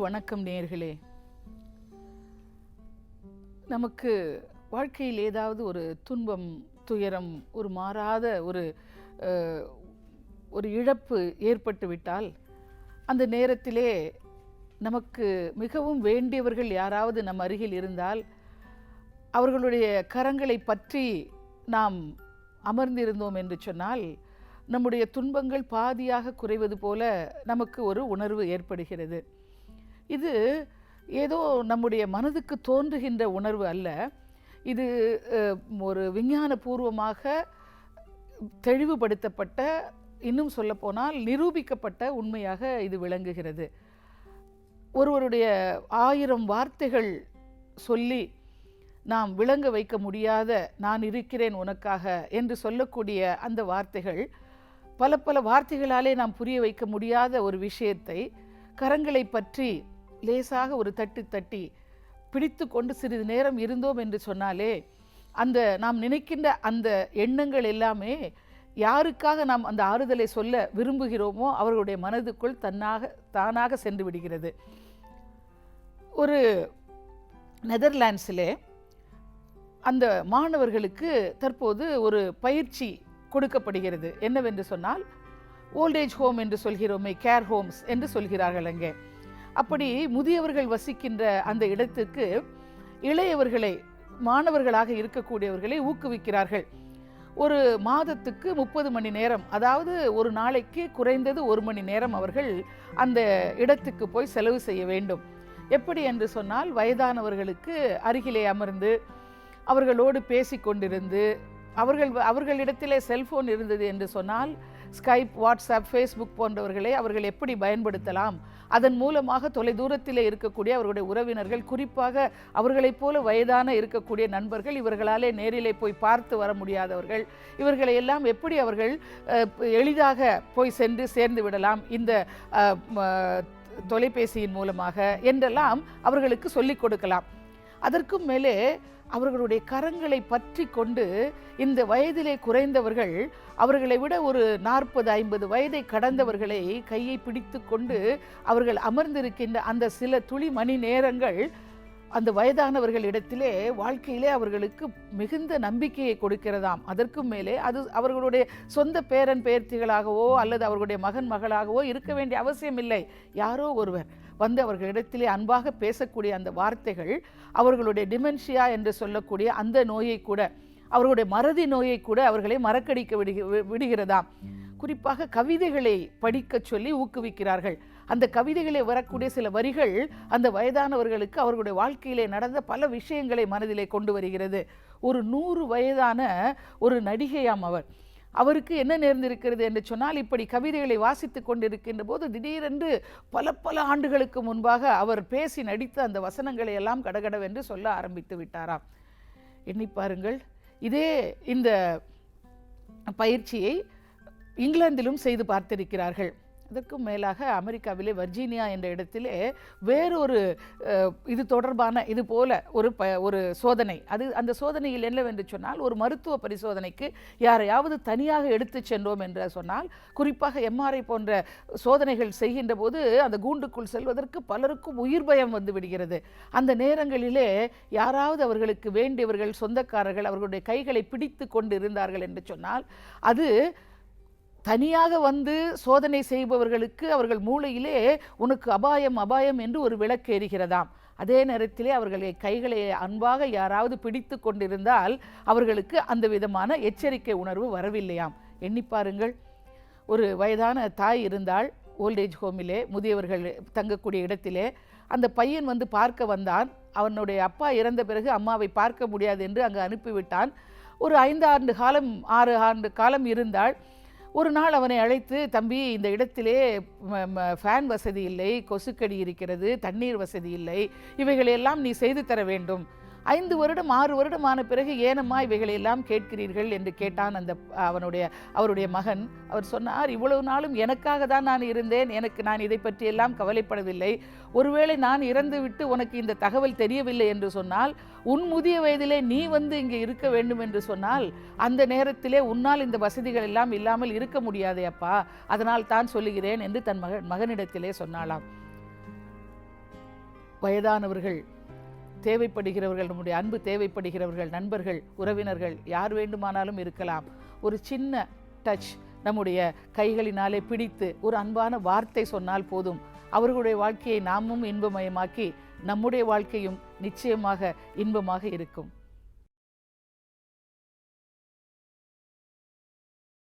வணக்கம் நேயர்களே. நமக்கு வாழ்க்கையில் ஏதாவது ஒரு துன்பம், துயரம், ஒரு மாறாத ஒரு இழப்பு ஏற்பட்டு விட்டால் அந்த நேரத்திலே நமக்கு மிகவும் வேண்டியவர்கள் யாராவது நம் அருகில் இருந்தால் அவர்களுடைய கரங்களை பற்றி நாம் அமர்ந்திருந்தோம் என்று சொன்னால் நம்முடைய துன்பங்கள் பாதியாக குறைவது போல நமக்கு ஒரு உணர்வு ஏற்படுகிறது. இது ஏதோ நம்முடைய மனதுக்கு தோன்றுகின்ற உணர்வு அல்ல. இது ஒரு விஞ்ஞானபூர்வமாக தெளிவுபடுத்தப்பட்ட, இன்னும் சொல்லப்போனால் நிரூபிக்கப்பட்ட உண்மையாக இது விளங்குகிறது. ஒருவருடைய 1000 வார்த்தைகள் சொல்லி நாம் விளங்க வைக்க முடியாத நான் இருக்கிறேன் உனக்காக என்று சொல்லக்கூடிய அந்த வார்த்தைகள், பல பல வார்த்தைகளாலே நாம் புரிய வைக்க முடியாத ஒரு விஷயத்தை கரங்களை பற்றி லேசாக ஒரு தட்டு தட்டி பிடித்து கொண்டு சிறிது நேரம் இருந்தோம் என்று சொன்னாலே அந்த நாம் நினைக்கின்ற அந்த எண்ணங்கள் எல்லாமே யாருக்காக நாம் அந்த ஆறுதலை சொல்ல விரும்புகிறோமோ அவர்களுடைய மனதுக்குள் தானாக சென்று விடுகிறது. ஒரு நெதர்லாண்ட்ஸிலே அந்த மாணவர்களுக்கு தற்போது ஒரு பயிற்சி கொடுக்கப்படுகிறது. என்னவென்று சொன்னால், ஓல்டேஜ் ஹோம் என்று சொல்கிறோமே, கேர் ஹோம்ஸ் என்று சொல்கிறார்கள். அங்கே அப்படி முதியவர்கள் வசிக்கின்ற அந்த இடத்துக்கு இளையவர்களை, மாணவர்களாக இருக்கக்கூடியவர்களை ஊக்குவிக்கிறார்கள். ஒரு மாதத்துக்கு 30 மணி நேரம், அதாவது ஒரு நாளைக்கு குறைந்தது 1 மணி நேரம் அவர்கள் அந்த இடத்துக்கு போய் செலவு செய்ய வேண்டும். எப்படி என்று சொன்னால், வயதானவர்களுக்கு அருகிலே அமர்ந்து அவர்களோடு பேசி கொண்டிருந்து, அவர்களிடத்திலே செல்போன் இருந்தது என்று சொன்னால் ஸ்கைப், வாட்ஸ்அப், ஃபேஸ்புக் போன்றவர்களை அவர்கள் எப்படி பயன்படுத்தலாம், அதன் மூலமாக தொலைதூரத்திலே இருக்கக்கூடிய அவர்களுடைய உறவினர்கள், குறிப்பாக அவர்களைப் போல வயதான இருக்கக்கூடிய நண்பர்கள், இவர்களாலே நேரிலே போய் பார்த்து வர முடியாதவர்கள், இவர்களை எல்லாம் எப்படி அவர்கள் எளிதாக போய் சென்று சேர்ந்து விடலாம் இந்த தொலைபேசியின் மூலமாக என்றெல்லாம் அவர்களுக்கு சொல்லிக் கொடுக்கலாம். அதற்கும் மேலே அவர்களுடைய கரங்களை பற்றி கொண்டு இந்த வயதிலே குறைந்தவர்கள் அவர்களை விட ஒரு 40-50 வயதை கடந்தவர்களை கையை பிடித்து கொண்டு அவர்கள் அமர்ந்திருக்கின்ற அந்த சில துளி மணி நேரங்கள் அந்த வயதானவர்களிடத்திலே வாழ்க்கையிலே அவர்களுக்கு மிகுந்த நம்பிக்கையை கொடுக்கிறதாம். அதற்கும் மேலே அது அவர்களுடைய சொந்த பேரன் பேர்த்திகளாகவோ அல்லது அவர்களுடைய மகன் மகளாகவோ இருக்க வேண்டிய அவசியம் இல்லை. யாரோ ஒருவர் வந்து அவர்களிடத்திலே அன்பாக பேசக்கூடிய அந்த வார்த்தைகள் அவர்களுடைய டிமென்ஷியா என்று சொல்லக்கூடிய அந்த நோயை கூட, அவர்களுடைய மறதி நோயை கூட அவர்களை மறக்கடிக்க விடுகிறதாம். குறிப்பாக கவிதைகளை படிக்க சொல்லி ஊக்குவிக்கிறார்கள். அந்த கவிதைகளை வரக்கூடிய சில வரிகள் அந்த வயதானவர்களுக்கு அவர்களுடைய வாழ்க்கையிலே நடந்த பல விஷயங்களை மனதிலே கொண்டு வருகிறது. ஒரு 100 வயதான ஒரு நடிகையாம் அவருக்கு என்ன நேர்ந்திருக்கிறது என்று சொன்னால், இப்படி கவிதைகளை வாசித்து கொண்டிருக்கின்ற போது திடீரென்று பல ஆண்டுகளுக்கு முன்பாக அவர் பேசி நடித்த அந்த வசனங்களை எல்லாம் கடகடவென்று சொல்ல ஆரம்பித்து விட்டாராம். எண்ணி பாருங்கள். இந்த பயிற்சியை இங்கிலாந்திலும் செய்து பார்த்திருக்கிறார்கள். அதற்கும் மேலாக அமெரிக்காவிலே வர்ஜீனியா என்ற இடத்திலே வேறொரு இது தொடர்பான இது போல ஒரு சோதனை, அந்த சோதனையில் என்னவென்று சொன்னால், ஒரு மருத்துவ பரிசோதனைக்கு யாரையாவது தனியாக எடுத்து சென்றோம் என்று சொன்னால், குறிப்பாக எம்ஆர்ஐ போன்ற சோதனைகள் செய்கின்ற போது அந்த கூண்டுக்குள் செல்வதற்கு பலருக்கும் உயிர் பயம் வந்து விடுகிறது. அந்த நேரங்களிலே யாராவது அவர்களுக்கு வேண்டியவர்கள், சொந்தக்காரர்கள் அவர்களுடைய கைகளை பிடித்து கொண்டு இருந்தார்கள் என்று சொன்னால், அது தனியாக வந்து சோதனை செய்பவர்களுக்கு அவர்கள் மூளையிலே உனக்கு அபாயம் அபாயம் என்று ஒரு விளக்கு எரிகிறதாம். அதே நேரத்திலே அவர்களை கைகளை அன்பாக யாராவது பிடித்து கொண்டிருந்தால் அவர்களுக்கு அந்த விதமான எச்சரிக்கை உணர்வு வரவில்லையாம். எண்ணி பாருங்கள். ஒரு வயதான தாய் இருந்தால் ஓல்டேஜ் ஹோமிலே, முதியவர்கள் தங்கக்கூடிய இடத்திலே. அந்த பையன் வந்து பார்க்க வந்தான். அவனுடைய அப்பா இறந்த பிறகு அம்மாவை பார்க்க முடியாது என்று அங்கு அனுப்பிவிட்டான். ஒரு 5 ஆண்டு காலம் 6 ஆண்டு காலம் இருந்தால் ஒரு நாள் அவனை அழைத்து, தம்பி, இந்த இடத்திலே ஃபேன் வசதி இல்லை, கொசுக்கடி இருக்கிறது, தண்ணீர் வசதி இல்லை, இவைகளையெல்லாம் நீ செய்து தர வேண்டும். 5 வருடம் 6 வருடம் ஆன பிறகு ஏனம்மா இவைகளையெல்லாம் கேட்கிறீர்கள் என்று கேட்டான் அவருடைய மகன். அவர் சொன்னார், இவ்வளவு நாளும் எனக்காக தான் நான் இருந்தேன், நான் இதை பற்றியெல்லாம் கவலைப்படவில்லை. ஒருவேளை நான் இறந்து விட்டு உனக்கு இந்த தகவல் தெரியவில்லை என்று சொன்னால், உன் முதிய வயதிலே நீ வந்து இங்கே இருக்க வேண்டும் என்று சொன்னால், அந்த நேரத்திலே உன்னால் இந்த வசதிகள் எல்லாம் இல்லாமல் இருக்க முடியாதே அப்பா, அதனால் தான் சொல்லுகிறேன் என்று தன் மகனிடத்திலே சொன்னாளாம். வயதானவர்கள் தேவைப்படுகிறவர்கள், நம்முடைய அன்பு தேவைப்படுகிறவர்கள், நண்பர்கள், உறவினர்கள் யார் வேண்டுமானாலும் இருக்கலாம். ஒரு சின்ன டச் நம்முடைய கைகளினாலே பிடித்து ஒரு அன்பான வார்த்தை சொன்னால் போதும், அவர்களுடைய வாழ்க்கையை நாமும் இன்பமயமாக்கி நம்முடைய வாழ்க்கையும் நிச்சயமாக இன்பமாக இருக்கும்.